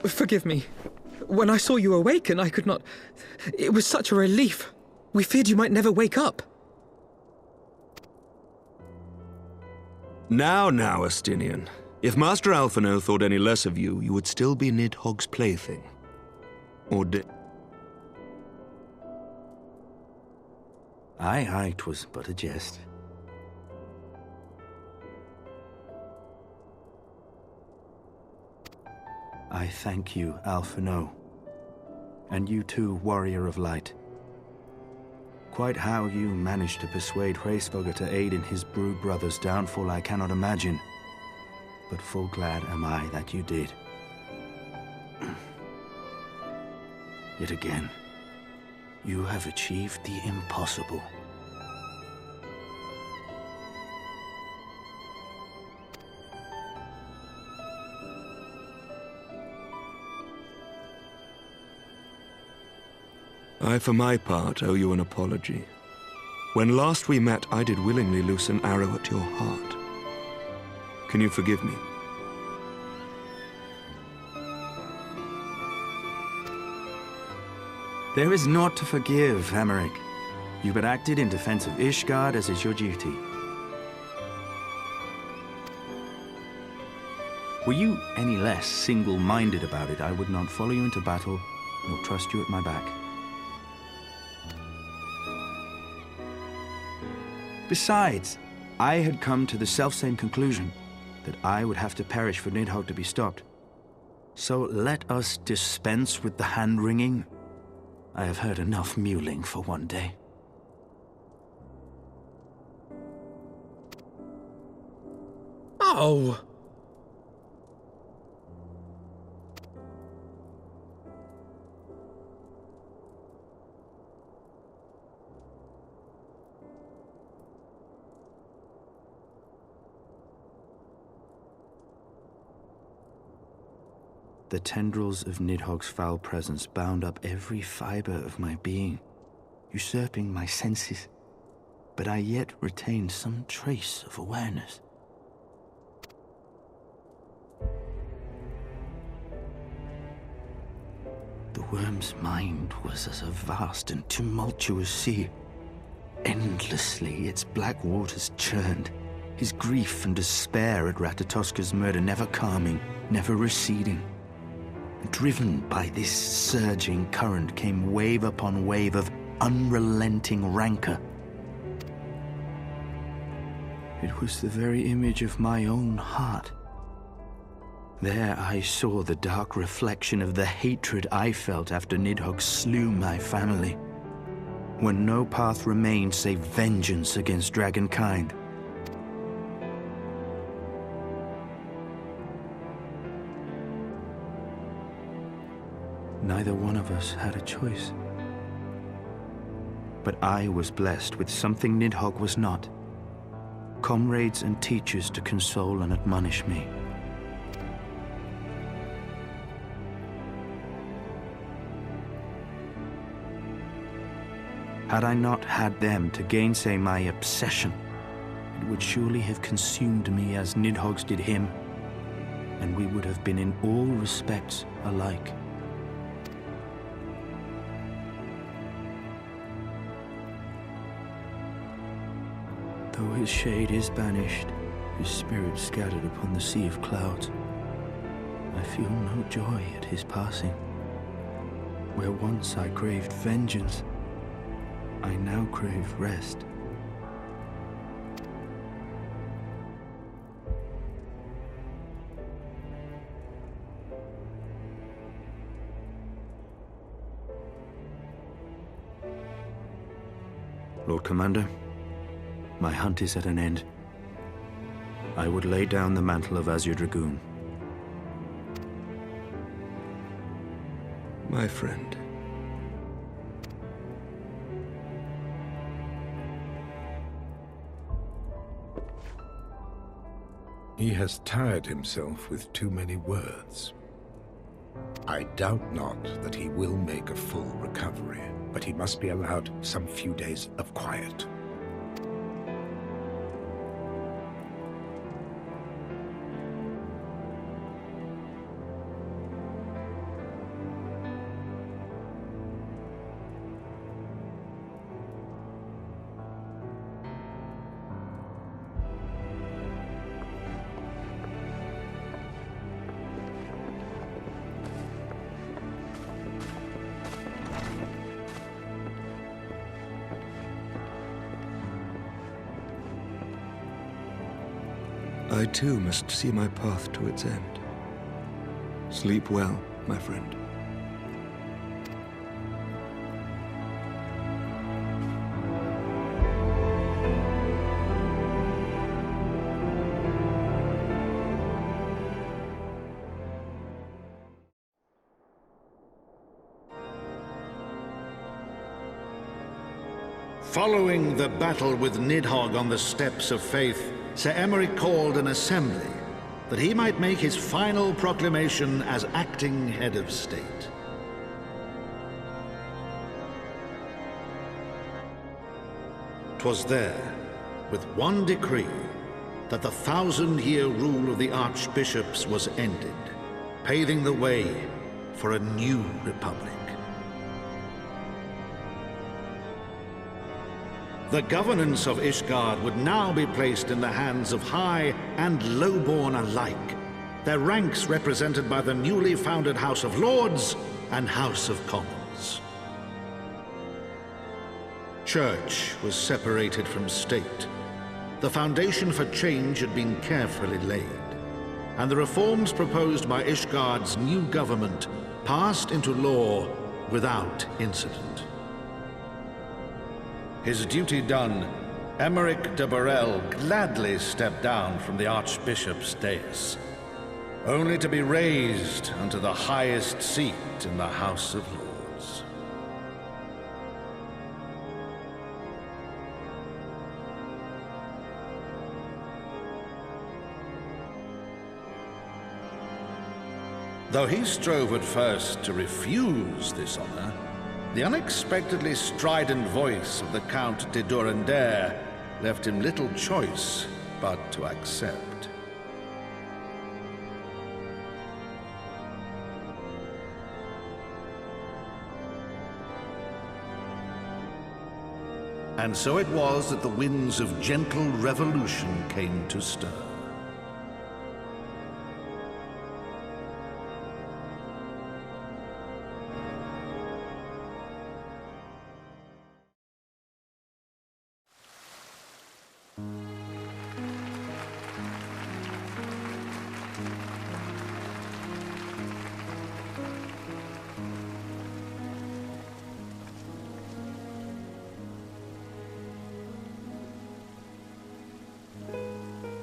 Forgive me. When I saw you awaken, I could not... It was such a relief. We feared you might never wake up. Now, Astinian. If Master Alphino thought any less of you, you would still be Nidhogg's plaything. Or did... Aye, 'twas but a jest. I thank you, Alphino. And you too, Warrior of Light. Quite how you managed to persuade Hraesvelgr to aid in his brood brother's downfall I cannot imagine. But full glad am I that you did. Yet again, you have achieved the impossible. I, for my part, owe you an apology. When last we met, I did willingly loose an arrow at your heart. Can you forgive me? There is naught to forgive, Hameric. You but acted in defense of Ishgard as is your duty. Were you any less single-minded about it, I would not follow you into battle, nor trust you at my back. Besides, I had come to the selfsame conclusion, that I would have to perish for Nidhogg to be stopped. So let us dispense with the hand-wringing. I have heard enough mewling for one day. Oh! The tendrils of Nidhogg's foul presence bound up every fiber of my being, usurping my senses, but I yet retained some trace of awareness. The worm's mind was as a vast and tumultuous sea. Endlessly its black waters churned, his grief and despair at Ratatoska's murder never calming, never receding. Driven by this surging current came wave upon wave of unrelenting rancor. It was the very image of my own heart. There I saw the dark reflection of the hatred I felt after Nidhogg slew my family, when no path remained save vengeance against dragonkind. Neither one of us had a choice. But I was blessed with something Nidhogg was not. Comrades and teachers to console and admonish me. Had I not had them to gainsay my obsession, it would surely have consumed me as Nidhogg's did him, and we would have been in all respects alike. Though his shade is banished, his spirit scattered upon the sea of clouds, I feel no joy at his passing. Where once I craved vengeance, I now crave rest. Lord Commander, my hunt is at an end. I would lay down the mantle of Azure Dragoon. My friend. He has tired himself with too many words. I doubt not that he will make a full recovery, but he must be allowed some few days of quiet. I too must see my path to its end. Sleep well, my friend. Following the battle with Nidhogg on the Steps of Faith, Sir Emeric called an assembly that he might make his final proclamation as acting head of state. 'Twas there, with one decree, that the 1,000-year rule of the archbishops was ended, paving the way for a new republic. The governance of Ishgard would now be placed in the hands of high and lowborn alike, their ranks represented by the newly founded House of Lords and House of Commons. Church was separated from state. The foundation for change had been carefully laid, and the reforms proposed by Ishgard's new government passed into law without incident. His duty done, Emeric de Burrell gladly stepped down from the Archbishop's dais, only to be raised unto the highest seat in the House of Lords. Though he strove at first to refuse this honor, the unexpectedly strident voice of the Count de Durandare left him little choice but to accept. And so it was that the winds of gentle revolution came to stir.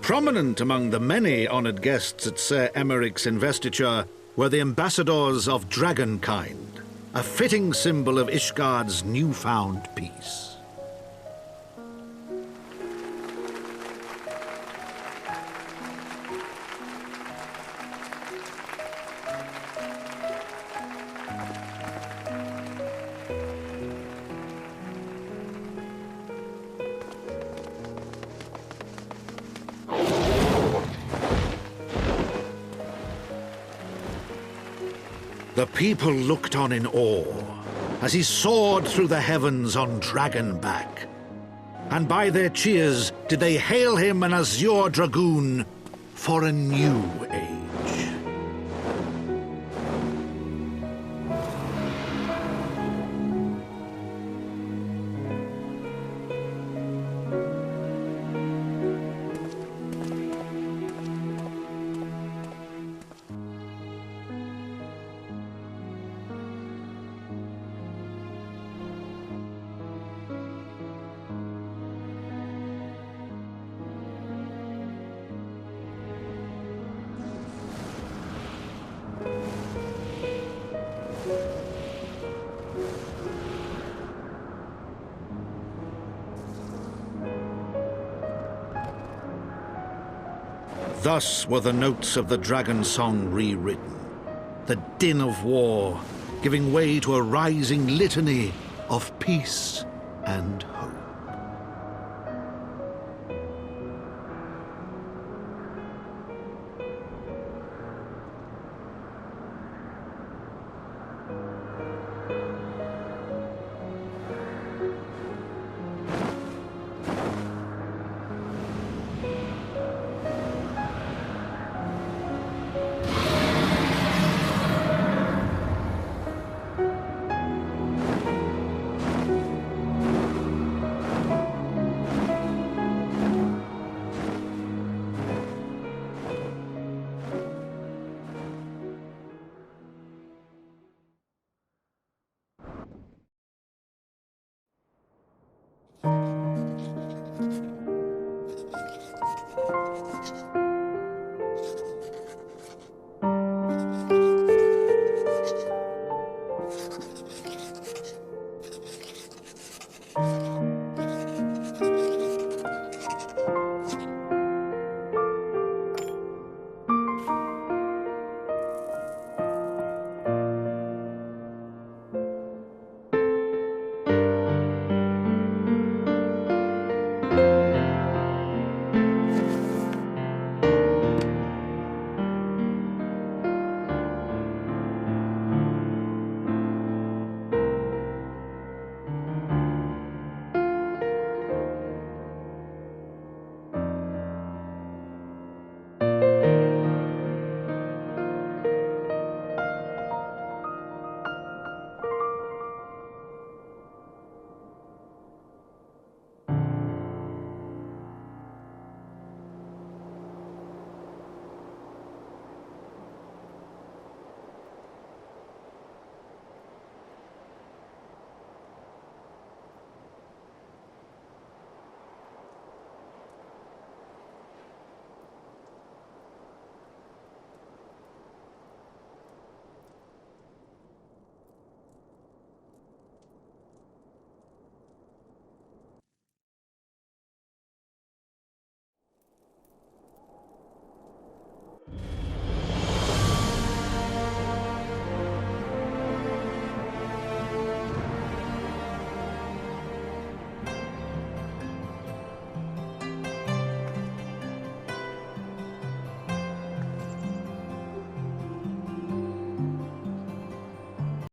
Prominent among the many honored guests at Sir Emeric's investiture were the ambassadors of Dragonkind, a fitting symbol of Ishgard's newfound peace. The people looked on in awe as he soared through the heavens on Dragonback. And by their cheers did they hail him an azure dragoon for a new age. Thus were the notes of the dragon song rewritten, the din of war giving way to a rising litany of peace and hope.